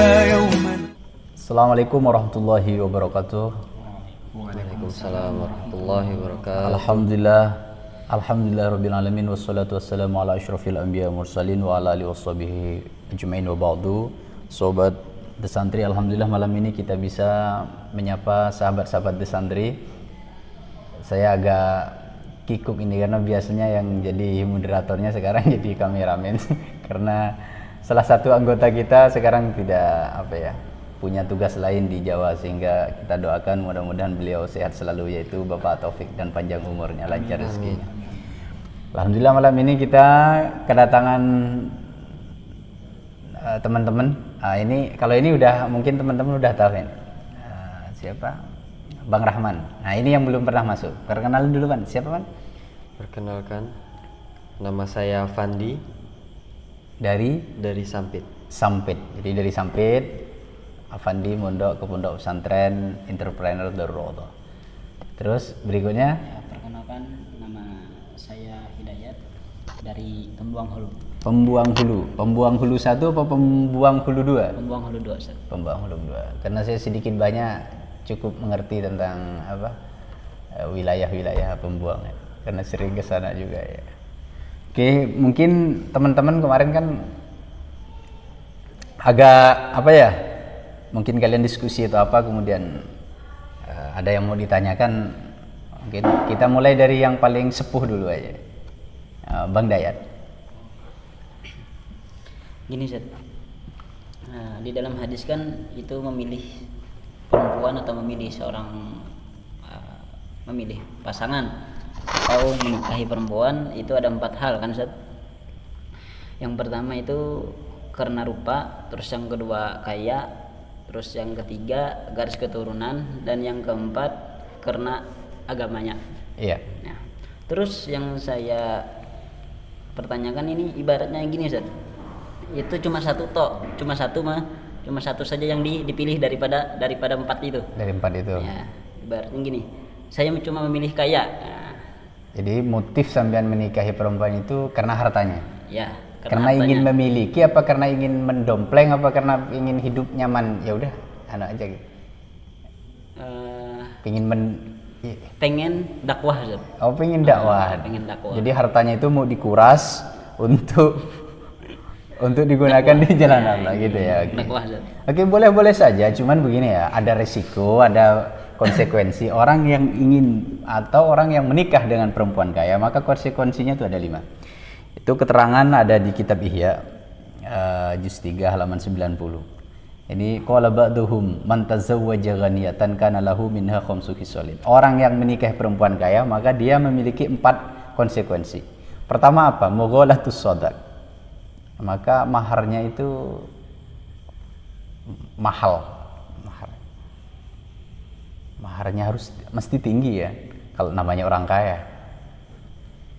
يوما. Assalamualaikum warahmatullahi wabarakatuh. Waalaikumsalam warahmatullahi wabarakatuh. Alhamdulillah rabbil alamin wassalatu wassalamu ala asyrafil anbiya mursalin wa ala alihi washabihi ajmain wa ba'du. Sobat Desantri, alhamdulillah malam ini kita bisa menyapa sahabat-sahabat Desantri. Saya agak kikuk ini karena biasanya yang jadi moderatornya sekarang jadi kameramen karena salah satu anggota kita sekarang tidak punya tugas lain di Jawa, sehingga kita doakan mudah-mudahan beliau sehat selalu, yaitu Bapak Taufik, dan panjang umurnya, lancar rezekinya. Alhamdulillah malam ini kita kedatangan teman-teman. Ini kalau ini udah mungkin teman-teman udah tahu kan siapa? Bang Rahman. Nah, ini yang belum pernah masuk. Perkenalin dulu, Pan. Siapa, Pan? Perkenalkan, nama saya Fandi Dari Sampit. Sampit. Jadi dari Sampit, Afandi mondok ke Pondok Pesantren Entrepreneur Darul Rodoh. Terus berikutnya, perkenalkan, nama saya Hidayat dari Pembuang Hulu. Pembuang Hulu 1 apa Pembuang Hulu 2? Pembuang Hulu 2, Ustaz. Pembuang Hulu 2. Karena saya sedikit banyak cukup mengerti tentang wilayah-wilayah Pembuang ya. Karena sering ke sana juga ya. Oke, mungkin teman-teman kemarin kan agak mungkin kalian diskusi atau apa, kemudian ada yang mau ditanyakan. Mungkin kita mulai dari yang paling sepuh dulu aja. Bang Dayat. Gini, Ustaz. Di dalam hadis kan itu memilih perempuan atau memilih memilih pasangan atau menikahi perempuan itu ada 4 hal kan, Ustaz. Yang pertama itu karena rupa, terus yang kedua kaya, terus yang ketiga garis keturunan, dan yang keempat karena agamanya. Iya. Nah, terus yang saya pertanyakan ini ibaratnya gini, Ustaz. Itu cuma satu saja yang dipilih daripada 4 itu. Dari 4 itu. Ya, ibaratnya gini. Saya cuma memilih kaya. Nah, jadi motif sampean menikahi perempuan itu karena hartanya? Ya, karena ingin memiliki, apa karena ingin mendompleng, apa karena ingin hidup nyaman? Ya udah, aja gitu. Pengen dakwah, Ustaz. Oh, pengen dakwah. Pengen dakwah. Jadi hartanya itu mau dikuras untuk digunakan di jalan Allah gitu ya. Oke, boleh saja, cuman begini ya, ada resiko, ada konsekuensi. Orang yang ingin atau orang yang menikah dengan perempuan kaya, maka konsekuensinya itu ada 5. Itu keterangan ada di kitab Ihya juz 3 halaman 90. Ini qala ba'duhum man tazawwaja ghaniyatan kana lahu minha khamsu khisalin. Orang yang menikahi perempuan kaya, maka dia memiliki 4 konsekuensi. Pertama apa? Mughalatus shadaq. Maka maharnya itu mahal. Maharnya mesti tinggi ya kalau namanya orang kaya.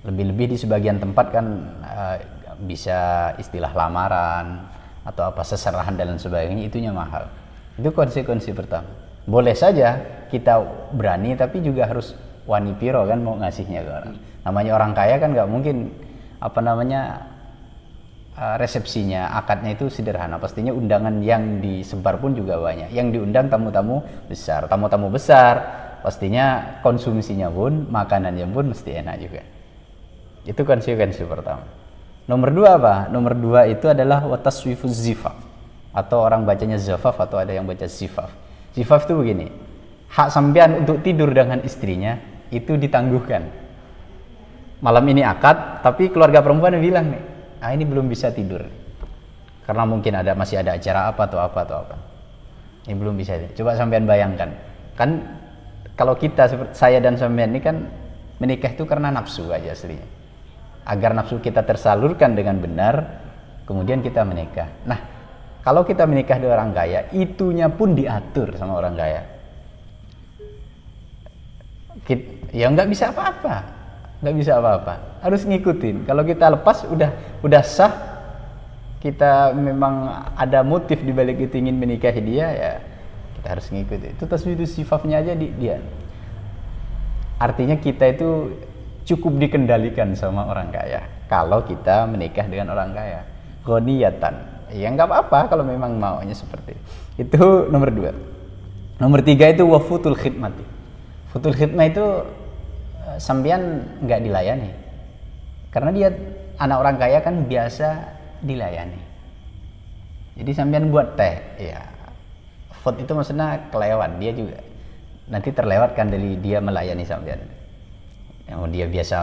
Lebih-lebih di sebagian tempat kan bisa istilah lamaran atau seserahan dan sebagainya, itunya mahal. Itu konsekuensi pertama. Boleh saja kita berani, tapi juga harus wani piro kan mau ngasihnya ke orang. Namanya orang kaya kan nggak mungkin resepsinya, akadnya itu sederhana. Pastinya undangan yang disebar pun juga banyak. Yang diundang tamu-tamu besar. Tamu-tamu besar, pastinya konsumsinya pun, makanannya pun mesti enak juga. Itu konsekuensi pertama. Nomor 2 apa? Nomor 2 itu adalah wataswifuz zifaf, atau orang bacanya zafaf atau ada yang baca zifaf. Zifaf itu begini, hak sampean untuk tidur dengan istrinya itu ditangguhkan. Malam ini akad, tapi keluarga perempuan bilang nih, ini belum bisa tidur karena mungkin masih ada acara apa. Ini belum bisa. Coba sampean bayangkan, kan kalau saya dan sampean ini kan menikah itu karena nafsu aja aslinya, agar nafsu kita tersalurkan dengan benar, kemudian kita menikah. Nah, kalau kita menikah dengan orang kaya, itunya pun diatur sama orang kaya. Ya nggak bisa apa-apa, harus ngikutin. Kalau kita lepas udah sah, kita memang ada motif di balik itu ingin menikahi dia, ya kita harus ngikutin. Itu taswidus sifafnya aja dia. Artinya kita itu cukup dikendalikan sama orang kaya kalau kita menikah dengan orang kaya. Ghaniyatan, ya nggak apa-apa kalau memang maunya seperti itu. Nomor 2. Nomor 3 itu wafutul khidmat. Futul khidmah itu sampean nggak dilayani, karena dia anak orang kaya kan biasa dilayani. Jadi sampean buat teh, ya food itu maksudnya kelewat, dia juga nanti terlewatkan dari dia melayani sampean. Yang dia biasa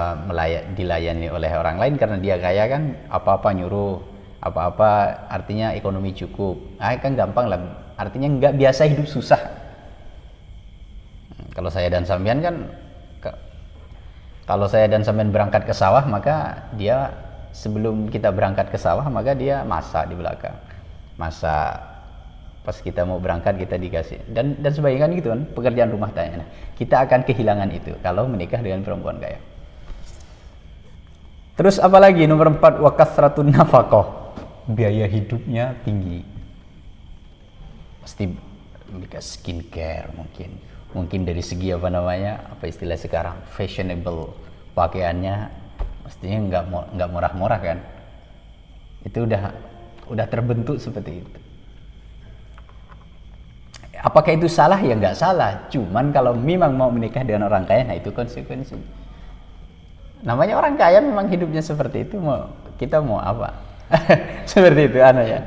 dilayani oleh orang lain karena dia kaya kan, apa-apa nyuruh, apa-apa artinya ekonomi cukup. Kan gampang lah, artinya nggak biasa hidup susah. Kalau saya dan sampean kan, kalau saya dan sampean berangkat ke sawah, maka dia sebelum kita berangkat ke sawah, maka dia masak di belakang. Masak, pas kita mau berangkat kita dikasih. Dan sebagainya kan gitu kan, pekerjaan rumah tangga. Nah, kita akan kehilangan itu kalau menikah dengan perempuan kaya. Terus apalagi nomor 4, wa kasratun nafaqah. Biaya hidupnya tinggi. Pasti mereka skincare mungkin dari segi apa istilah sekarang, fashionable, pakaiannya mestinya nggak murah-murah kan. Itu udah terbentuk seperti itu. Apakah itu salah? Ya nggak salah, cuman kalau memang mau menikah dengan orang kaya, nah itu konsekuensinya. Namanya orang kaya memang hidupnya seperti itu, kita mau apa? Seperti itu ya.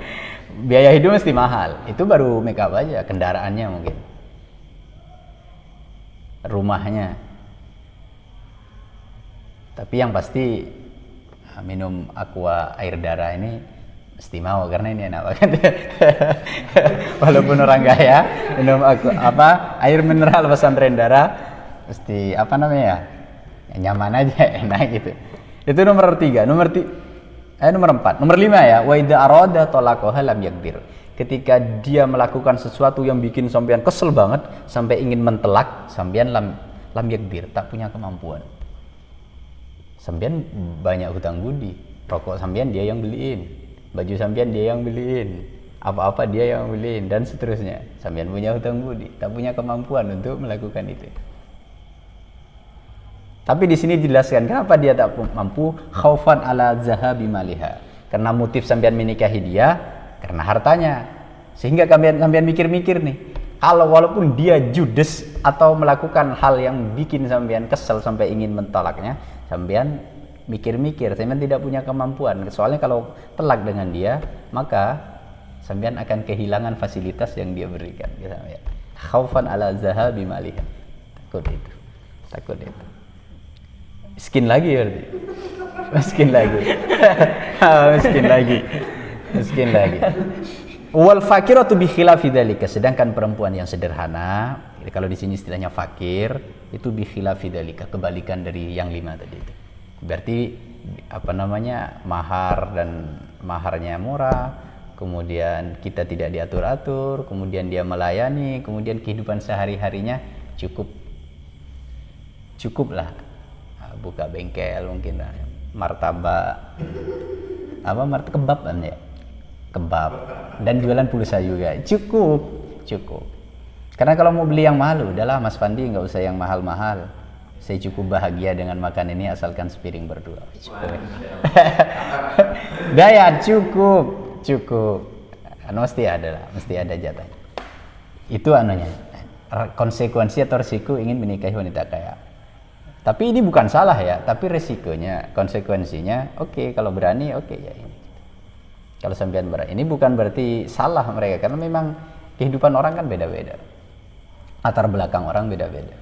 Biaya hidup mesti mahal. Itu baru make up aja, kendaraannya mungkin, rumahnya. Tapi yang pasti minum aqua air darah ini mesti mau, karena ini enak banget. Walaupun orang kaya minum air mineral pesantren darah mesti nyaman aja, enak gitu. Itu nomor 3. Nomor 4. Nomor 5 ya, wa idza arada talaqaha lam yaqdir. Ketika dia melakukan sesuatu yang bikin sampean kesel banget sampai ingin mentelak, sampean lam yaqdir, tak punya kemampuan. Sampean banyak hutang budi, rokok sampean dia yang beliin, baju sampean dia yang beliin, apa-apa dia yang beliin, dan seterusnya. Sampean punya hutang budi, tak punya kemampuan untuk melakukan itu. Tapi di sini dijelaskan kenapa dia tak mampu, khaufan ala zahabi maliha. Karena motif sampean menikahi dia karena hartanya. Sehingga sampean mikir-mikir nih, kalau walaupun dia judes atau melakukan hal yang bikin sampean kesel sampai ingin mentolaknya, sampean mikir-mikir, sampean tidak punya kemampuan. Soalnya kalau telak dengan dia, maka sampean akan kehilangan fasilitas yang dia berikan. Khaufan ala zahabi maliha. Takut itu. Miskin lagi berarti. Miskin lagi. Wal fakiratu bi khilafi dzalika, sedangkan perempuan yang sederhana, kalau di sini istilahnya fakir, itu bi khilafi dzalika, kebalikan dari yang 5 tadi itu. Berarti mahar dan maharnya murah, kemudian kita tidak diatur-atur, kemudian dia melayani, kemudian kehidupan sehari-harinya cukuplah. Buka bengkel mungkin, martabak kebab kan ya, kebab, dan jualan pulsa juga, cukup. Karena kalau mau beli yang mahal, udahlah Mas Fandi, nggak usah yang mahal-mahal, saya cukup bahagia dengan makan ini asalkan sepiring berdua, cukup. Daya cukup, mesti ada jatahnya. Itu konsekuensi atau risiko ingin menikahi wanita kaya. Tapi ini bukan salah ya, tapi resikonya, konsekuensinya, oke, kalau berani, oke ya ini. Kalau sampean berani, ini bukan berarti salah mereka, karena memang kehidupan orang kan beda-beda, latar belakang orang beda-beda,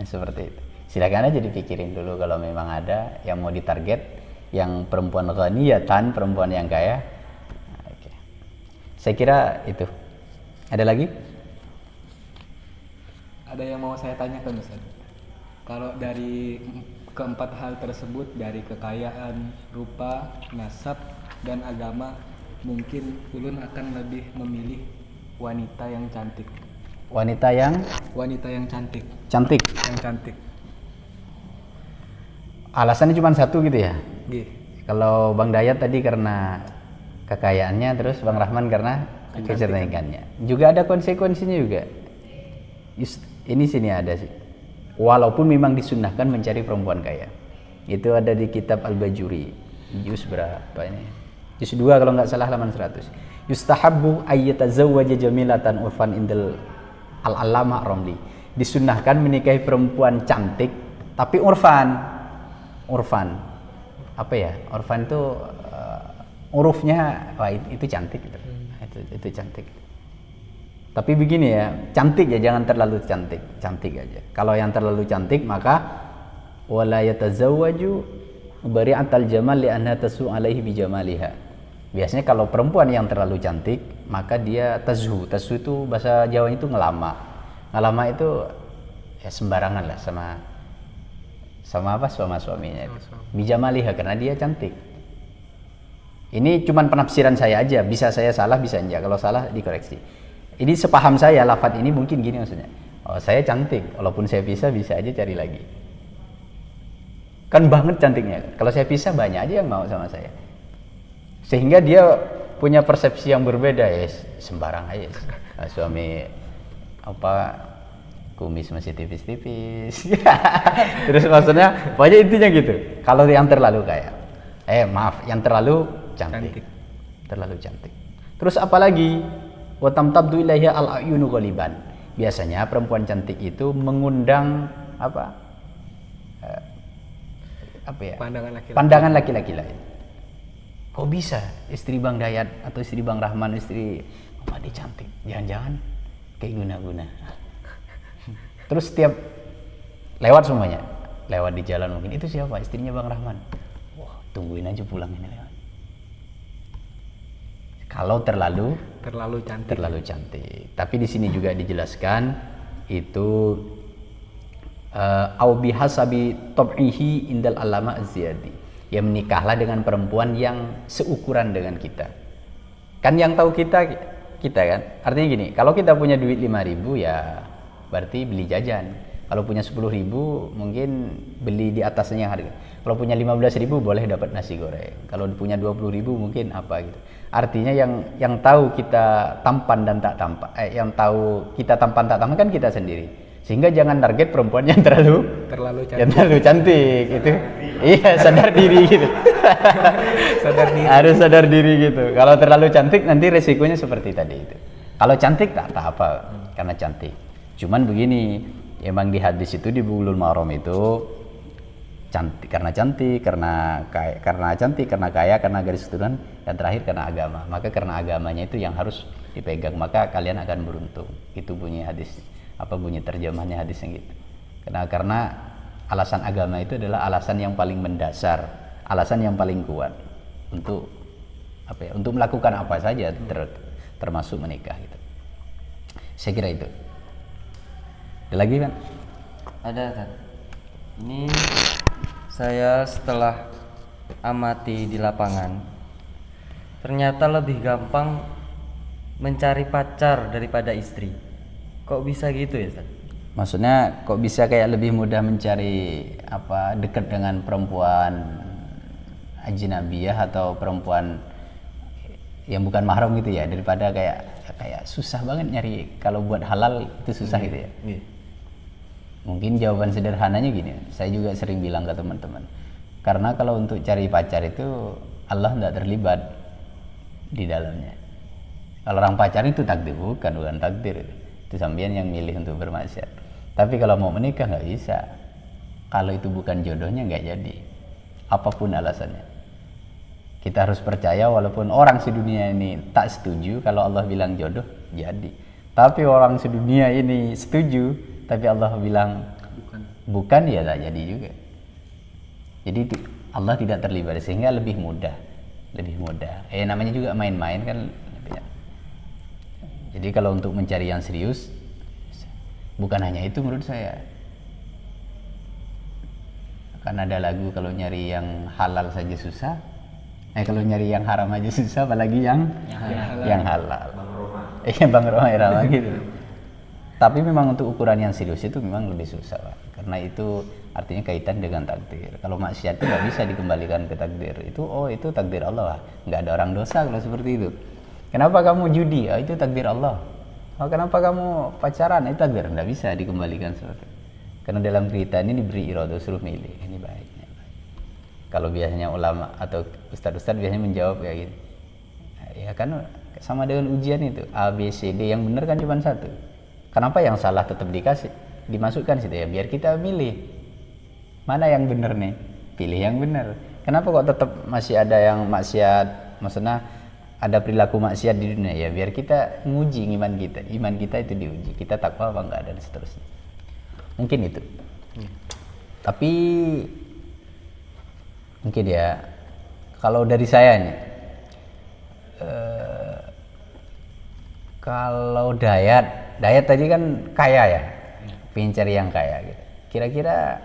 seperti itu. Silakan aja dipikirin dulu kalau memang ada yang mau ditarget, yang perempuan ghaniyatan, perempuan yang kaya. Oke. Saya kira itu. Ada lagi? Ada yang mau saya tanyakan, Ustaz? Kalau dari keempat hal tersebut, dari kekayaan, rupa, nasab, dan agama, mungkin ulun akan lebih memilih wanita yang cantik. Wanita yang cantik. Yang cantik. Alasannya cuma satu gitu ya? Gih. Kalau Bang Dayat tadi karena kekayaannya, terus Bang Rahman karena kecerdasannya. Juga ada konsekuensinya juga. Ini sini ada sih. Walaupun memang disunnahkan mencari perempuan kaya. Itu ada di kitab Al-Bajuri. Juz berapa ini? Juz 2 kalau nggak salah halaman 100. Yustahabbu ayyatazawwaja jamilatan urfan indal al-alama Romli. Disunnahkan menikahi perempuan cantik tapi urfan. Apa ya? Urfan itu urufnya wah itu cantik gitu. Itu cantik. Tapi begini ya, cantik ya, jangan terlalu cantik. Cantik aja. Kalau yang terlalu cantik maka wala yatazawwaju bari'atal jamal li anna tasu alaihi bi jamaliha. Biasanya kalau perempuan yang terlalu cantik, maka dia tazhu. Tazhu itu bahasa Jawanya itu ngelama. Ngelama itu ya sembarangan lah sama suaminya itu. Bi jamaliha karena dia cantik. Ini cuman penafsiran saya aja, bisa saya salah, bisa enggak. Kalau salah dikoreksi. Ini sepaham saya, lafadz ini mungkin gini maksudnya. Oh, saya cantik, walaupun saya bisa aja cari lagi. Kan banget cantiknya. Kalau saya pisah banyak aja yang mau sama saya. Sehingga dia punya persepsi yang berbeda ya, sembarang aja. Nah, suami kumis masih tipis-tipis. Terus maksudnya, pokoknya intinya gitu. Kalau yang terlalu yang terlalu cantik. Terlalu cantik. Terus apalagi? Wa tamtabdu ilaiha al-ayunu ghaliban. Biasanya perempuan cantik itu mengundang pandangan laki-laki lain. Kok bisa istri Bang Dayat atau istri Bang Rahman, istri dia cantik, jangan-jangan kayak guna-guna. Terus setiap lewat semuanya, lewat di jalan mungkin, itu siapa? Istrinya Bang Rahman. Wah, tungguin aja pulang ini lewat. Kalau terlalu cantik. Tapi di sini juga dijelaskan itu au bihasabi tab'ihi indal alama az-ziyadi. Ya menikahlah dengan perempuan yang seukuran dengan kita. Kan yang tahu kita kan. Artinya gini, kalau kita punya duit 5.000 ya berarti beli jajan. Kalau punya 10.000 mungkin beli di atasnya harga. Kalau punya 15.000 boleh dapat nasi goreng. Kalau punya 20.000 mungkin apa gitu. Artinya yang tahu kita tampan dan tak tampan, yang tahu kita tampan tak tampan kan kita sendiri. Sehingga jangan target perempuan yang terlalu cantik itu. Iya, sadar diri gitu. Harus sadar diri gitu. Kalau terlalu cantik nanti resikonya seperti tadi itu. Kalau cantik tak apa karena cantik. Cuman begini, emang di hadis itu di Bulughul Maram itu cantik, karena kaya, karena garis keturunan, dan terakhir karena agama. Maka karena agamanya itu yang harus dipegang, maka kalian akan beruntung. Itu bunyi hadis, bunyi terjemahnya hadis yang gitu. Karena alasan agama itu adalah alasan yang paling mendasar, alasan yang paling kuat untuk untuk melakukan apa saja, termasuk menikah gitu. Saya kira itu. Ada lagi kan? Ada kan? Ini saya setelah amati di lapangan, ternyata lebih gampang mencari pacar daripada istri. Kok bisa gitu ya, Ustaz? Maksudnya kok bisa kayak lebih mudah mencari dekat dengan perempuan ajnabiyah atau perempuan yang bukan mahram gitu ya, daripada kayak susah banget nyari, kalau buat halal itu susah gitu ya. Mungkin jawaban sederhananya gini, saya juga sering bilang ke teman-teman, karena kalau untuk cari pacar itu Allah tidak terlibat di dalamnya. Kalau orang pacaran itu takdir, bukan takdir, itu sampean yang milih untuk bermaksiat. Tapi kalau mau menikah nggak bisa, kalau itu bukan jodohnya nggak jadi, apapun alasannya. Kita harus percaya walaupun orang sedunia ini tak setuju, kalau Allah bilang jodoh jadi. Tapi orang sedunia ini setuju, tapi Allah bilang bukan, ya tak jadi juga. Jadi itu Allah tidak terlibat, sehingga lebih mudah. Namanya juga main-main kan. Jadi kalau untuk mencari yang serius, bukan hanya itu menurut saya. Kan ada lagu, kalau nyari yang halal saja susah, kalau nyari yang haram aja susah, apalagi yang halal. Bang Roma Irama gitu. Tapi memang untuk ukuran yang serius itu memang lebih susah, Pak. Karena itu artinya kaitan dengan takdir. Kalau maksiat itu nggak bisa dikembalikan ke takdir. Itu takdir Allah, nggak ada orang dosa kalau seperti itu. Kenapa kamu judi? Itu takdir Allah. Kenapa kamu pacaran? Itu takdir, nggak bisa dikembalikan seperti itu. Karena dalam cerita ini diberi iradah, suruh milih, ini baiknya. Kalau biasanya ulama atau ustadz biasanya menjawab kayak gitu. Ya kan Sama dengan ujian itu A B C D, yang benar kan cuma satu. Kenapa yang salah tetap dimasukkan situ ya, biar kita milih mana yang benar nih, pilih yang benar. Kenapa kok tetap masih ada yang maksiat, maksudnya ada perilaku maksiat di dunia ya, biar kita nguji iman kita itu diuji, kita takwa apa enggak dan seterusnya. Mungkin itu. Tapi mungkin ya, kalau dari saya nih, kalau Dayat tadi kan kaya ya, pengen cari yang kaya gitu. Kira-kira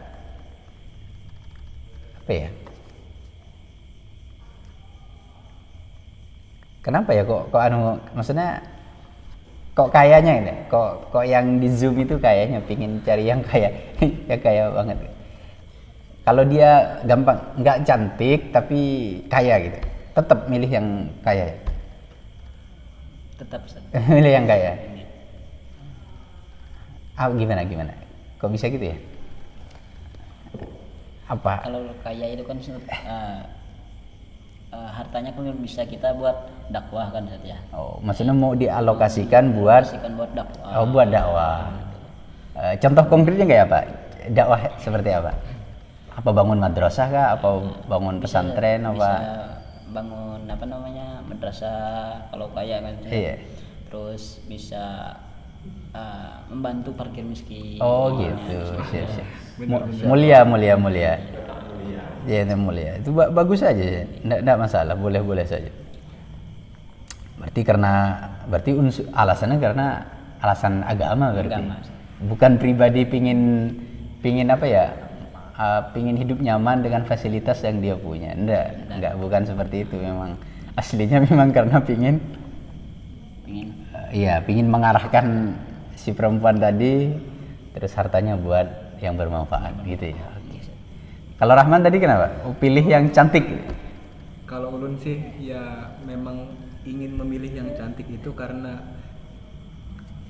apa ya? Kenapa ya kok maksudnya kok kayanya ini? Kok yang di Zoom itu kayaknya pingin cari yang kaya, ya kaya banget. Kalau dia gampang nggak cantik tapi kaya gitu, tetap milih yang kaya. Tetap Ustaz. Milih yang kaya. Gimana? Kok bisa gitu ya? Apa? Kalau kaya itu kan hartanya kan bisa kita buat dakwah kan Ustaz ya. Oh, maksudnya mau dialokasikan buat dakwah. Oh, buat dakwah. Contoh konkretnya kayak apa? Dakwah seperti apa? Apa bangun madrasah kah? Apa bangun pesantren apa? Bisa bangun madrasah kalau kaya kan. Iya. Terus bisa membantu parkir miskin. Oh gitu. Siap. Mulia. Ya, itu mulia. Itu bagus aja ya. Enggak masalah, boleh saja. Berarti alasannya karena alasan agama berarti. Bukan pribadi pingin apa ya? Pingin hidup nyaman dengan fasilitas yang dia punya. Enggak, bukan seperti itu. Memang aslinya memang karena pingin mengarahkan si perempuan tadi, terus hartanya buat yang bermanfaat gitu ya. Kalau Rahman tadi kenapa? Pilih yang cantik. Kalau ulun sih ya memang ingin memilih yang cantik itu karena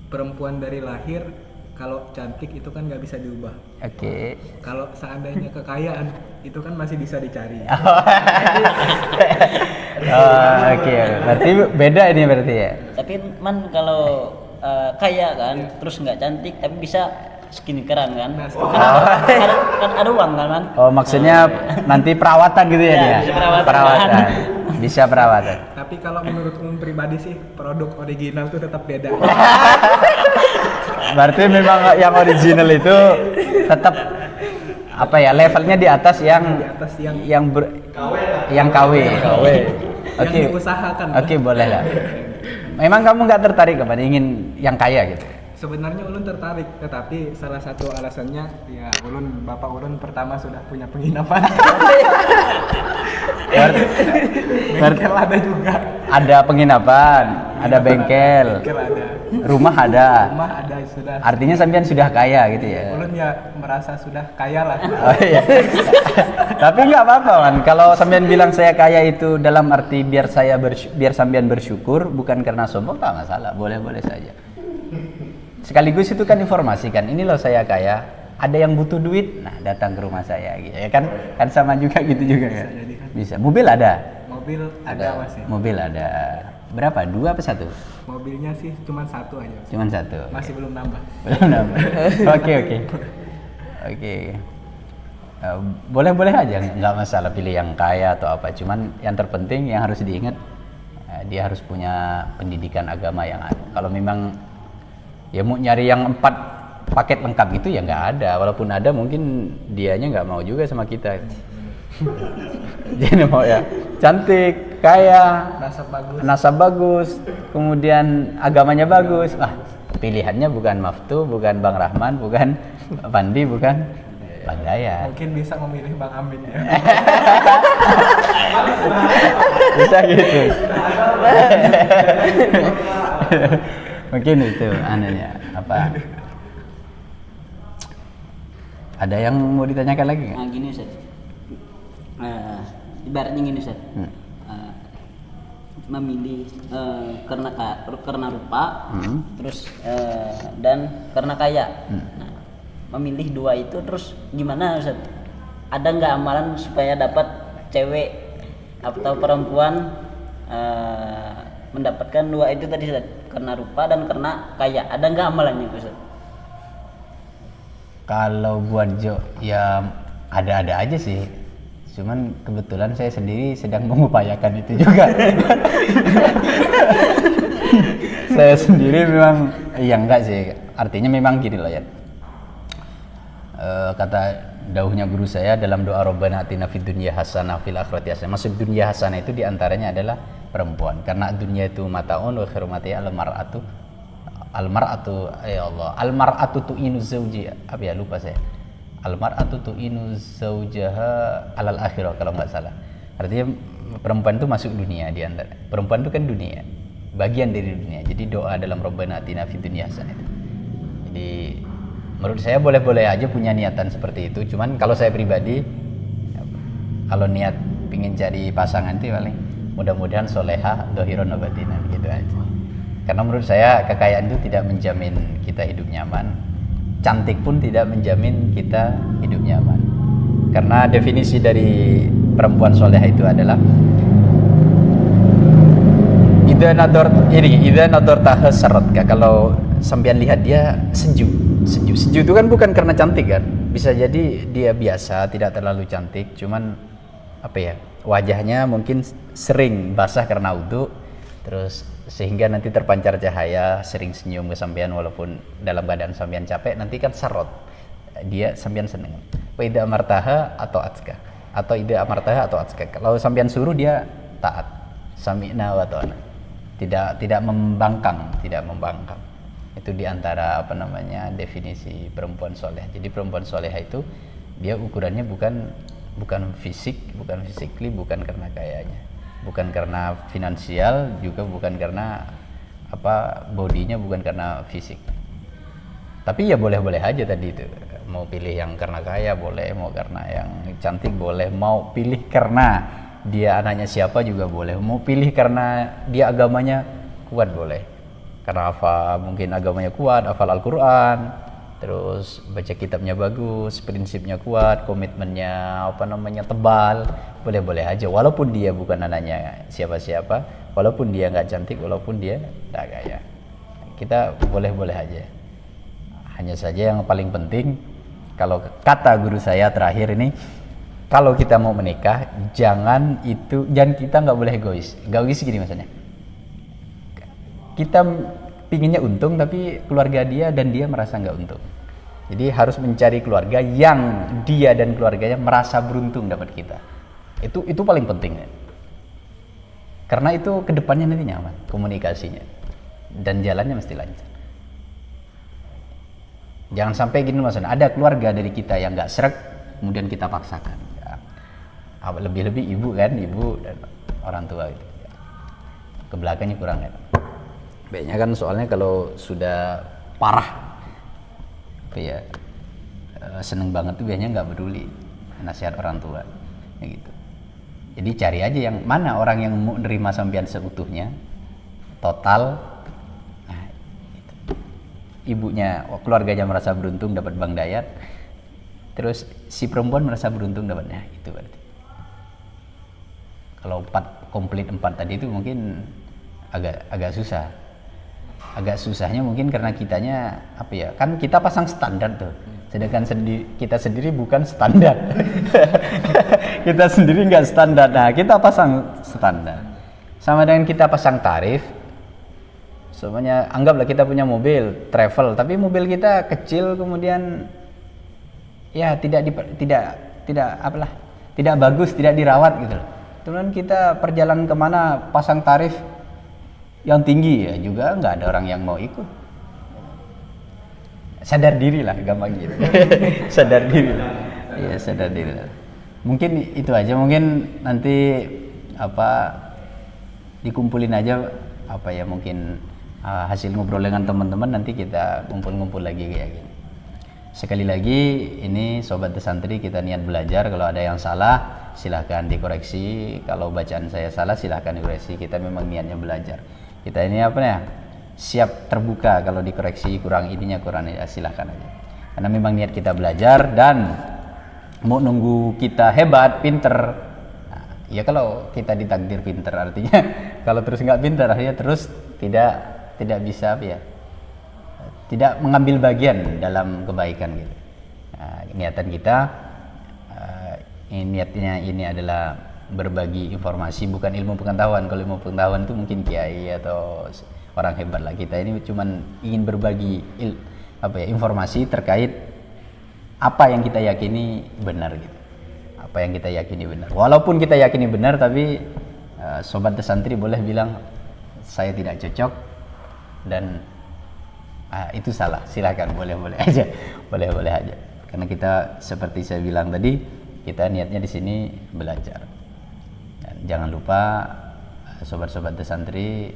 perempuan dari lahir kalau cantik itu kan nggak bisa diubah. Oke. Kalau seandainya kekayaan itu kan masih bisa dicari. Oke. Berarti beda ini berarti ya. Tapi kalau kaya kan, terus nggak cantik tapi bisa skincarean kan. Kan ada uang kan, Man? Oh, maksudnya nanti perawatan gitu ya dia. Bisa perawatan. Bisa perawatan. Tapi kalau menurut umum pribadi sih produk original tuh tetap beda. Berarti memang yang original itu tetap apa ya, levelnya di atas yang KW. Oke. Yang diusahakan. Oke, boleh lah. Memang kamu nggak tertarik kepada ingin yang kaya gitu? Sebenarnya ulun tertarik, tetapi salah satu alasannya ya bapak ulun pertama sudah punya penginapan. Bengkel ada juga. Ada penginapan, ada bengkel. Bengkel ada. Rumah ada. Rumah ada sudah. Artinya sampean sudah kaya gitu ya? Ulun ya merasa sudah kaya lah. Oh iya. Tapi nggak apa-apa man. Kalau sampean bilang saya kaya itu dalam arti biar sampean bersyukur, bukan karena sombong, nggak masalah. Boleh-boleh saja. Sekaligus itu kan informasi kan, ini loh saya kaya, ada yang butuh duit, nah datang ke rumah saya gitu ya kan sama juga gitu juga kan. Bisa. Mobil ada? Mobil ada masih. Mobil ada. Berapa? 2 apa 1? Mobilnya sih cuma 1 aja. Cuman 1. Masih belum nambah. Belum nambah. Oke. Boleh aja, nggak masalah pilih yang kaya atau apa. Cuman yang terpenting yang harus diingat, dia harus punya pendidikan agama yang ada. Kalau memang ya mau nyari yang 4 paket lengkap gitu ya nggak ada. Walaupun ada mungkin dianya nggak mau juga sama kita. Dia mau ya cantik, kaya, nasab bagus, kemudian agamanya bagus. Pilihannya bukan Maftu, bukan Bang Rahman, bukan Pandi, bukan Bang Dayat. Mungkin bisa memilih Bang Amin ya. Bisa gitu. Mungkin itu anehnya apa? Ada yang mau ditanyakan lagi nggak? Nah gini Ustaz, ibaratnya gini Ustaz, memilih karena rupa, terus dan karena kaya. Nah, memilih 2 itu terus gimana Ustaz? Ada nggak amalan supaya dapat cewek atau perempuan mendapatkan dua itu tadi Ustaz, karena rupa dan karena kaya. Ada nggak amalannya Ustaz? Kalau buat ya ada-ada aja sih. Cuman kebetulan saya sendiri sedang mengupayakan itu juga. Saya sendiri memang ya enggak sih. Artinya memang gini loh ya. Kata dauhnya guru saya dalam doa Rabbana atina fid dunya hasanah fil akhirati hasanah. Maksud dunia hasanah itu diantaranya adalah perempuan. Karena dunia itu mataun wa khairu mata'i almar'atu ya Allah almar'atu tu'inu zauji apa ya lupa saya almar'atu tu'inu zaujaha alal akhirah kalau nggak salah. Artinya perempuan itu masuk dunia di antara perempuan itu kan dunia bagian dari dunia. Jadi doa dalam Rabbana atina fid dunya hasanah itu. Jadi menurut saya boleh-boleh aja punya niatan seperti itu. Cuman kalau saya pribadi kalau niat pingin jadi pasangan itu paling mudah-mudahan solehah dohiron batinan gitu aja. Karena menurut saya kekayaan itu tidak menjamin kita hidup nyaman, cantik pun tidak menjamin kita hidup nyaman. Karena definisi dari perempuan solehah itu adalah idza nadortaha saratka. Kalau sampean lihat dia sejuk itu kan bukan karena cantik kan, bisa jadi dia biasa tidak terlalu cantik, cuman apa ya wajahnya mungkin sering basah karena wudu, terus sehingga nanti terpancar cahaya, sering senyum ke sampean walaupun dalam keadaan sampean capek, nanti kan sarot dia sampean seneng. Wa idza amartaha atau atska atau idza amartaha atau atska. Kalau sampean suruh dia taat, sami'na wa ta'ana, tidak membangkang. Itu diantara apa namanya definisi perempuan soleh. Jadi perempuan soleh itu dia ukurannya bukan fisik, bukan physically, bukan karena kayanya, bukan karena finansial, juga bukan karena apa bodinya, bukan karena fisik. Tapi ya boleh-boleh aja tadi itu. Mau pilih yang karena kaya boleh, mau karena yang cantik boleh, mau pilih karena dia anaknya siapa juga boleh, mau pilih karena dia agamanya kuat boleh. Karena mungkin agamanya kuat, hafal Al-Quran, terus baca kitabnya bagus, prinsipnya kuat, komitmennya tebal, boleh-boleh aja. Walaupun dia bukan anaknya siapa-siapa, walaupun dia nggak cantik, walaupun dia nggak kaya, kita boleh-boleh aja. Hanya saja yang paling penting, kalau kata guru saya terakhir ini, kalau kita mau menikah, jangan kita nggak boleh egois. Egois gini maksudnya. Kita pinginnya untung, tapi keluarga dia dan dia merasa nggak untung. Jadi harus mencari keluarga yang dia dan keluarganya merasa beruntung dapat kita. Itu paling penting ya. Karena itu kedepannya nanti nyaman komunikasinya dan jalannya mesti lancar. Jangan sampai gini maksudnya, ada keluarga dari kita yang nggak srek, kemudian kita paksakan. Ya. Lebih-lebih ibu dan orang tua itu. Ke belakangnya kurang ya. Baiknya kan soalnya kalau sudah parah, ya seneng banget tuh biasanya nggak peduli nasihat orang tua, ya gitu. Jadi cari aja yang mana orang yang mau nerima sampean seutuhnya, total. Nah, gitu. Ibunya, keluarganya merasa beruntung dapat Bang Dayat, terus si perempuan merasa beruntung dapatnya, itu berarti. Kalau komplit 4 tadi itu mungkin agak susah. Agak susahnya mungkin karena kitanya kan kita pasang standar tuh, sedangkan kita sendiri bukan standar. Kita sendiri nggak standar. Nah, kita pasang standar sama dengan kita pasang tarif. Semuanya anggaplah kita punya mobil travel, tapi mobil kita kecil, kemudian ya tidak bagus, tidak dirawat gitu. Kemudian kita perjalanan kemana pasang tarif yang tinggi, ya juga nggak ada orang yang mau ikut. Sadar diri lah, gampang gitu. Sadar diri lah. Iya, sadar diri lah. Mungkin itu aja, mungkin nanti dikumpulin aja mungkin hasil ngobrol dengan teman-teman, nanti kita kumpul-kumpul lagi kayak gini. Sekali lagi, ini Sobat Santri, kita niat belajar. Kalau ada yang salah silahkan dikoreksi, kalau bacaan saya salah silahkan dikoreksi. Kita memang niatnya belajar. Kita ini siap terbuka, kalau dikoreksi kurang silahkan aja. Karena memang niat kita belajar, dan mau nunggu kita hebat, pinter. Nah, ya kalau kita ditakdir pinter, artinya Kalau terus nggak pintar akhirnya terus tidak bisa apa ya, tidak mengambil bagian dalam kebaikan gitu. Nah, niatan kita niatnya ini adalah berbagi informasi, bukan ilmu pengetahuan. Kalau ilmu pengetahuan itu mungkin kiai atau orang hebat lah. Kita ini cuman ingin berbagi informasi terkait apa yang kita yakini benar gitu. Apa yang kita yakini benar. Walaupun kita yakini benar, tapi sobat santri boleh bilang saya tidak cocok dan itu salah. Silakan, boleh aja, boleh aja. Karena kita seperti saya bilang tadi, kita niatnya di sini belajar. Dan jangan lupa sobat-sobat santri,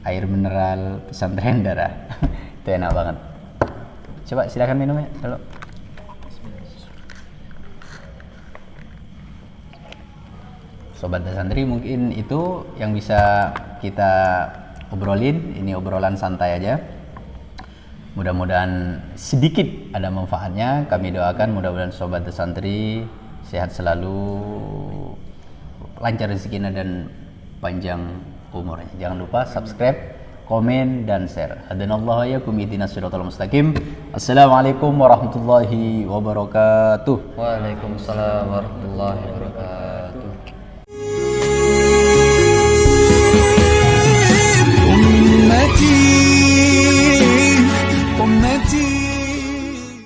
air mineral pesantren darah itu enak banget. Coba silakan minum ya kalau. Sobat santri, mungkin itu yang bisa kita obrolin. Ini obrolan santai aja. Mudah-mudahan sedikit ada manfaatnya. Kami doakan mudah-mudahan sobat santri sehat selalu, lancar rezekinya dan panjang umurnya. Jangan lupa subscribe, komen, dan share. Hadanallahu iyyakum ihdinas siratal mustaqim. Assalamualaikum warahmatullahi wabarakatuh. Waalaikumsalam warahmatullahi wabarakatuh. أمتي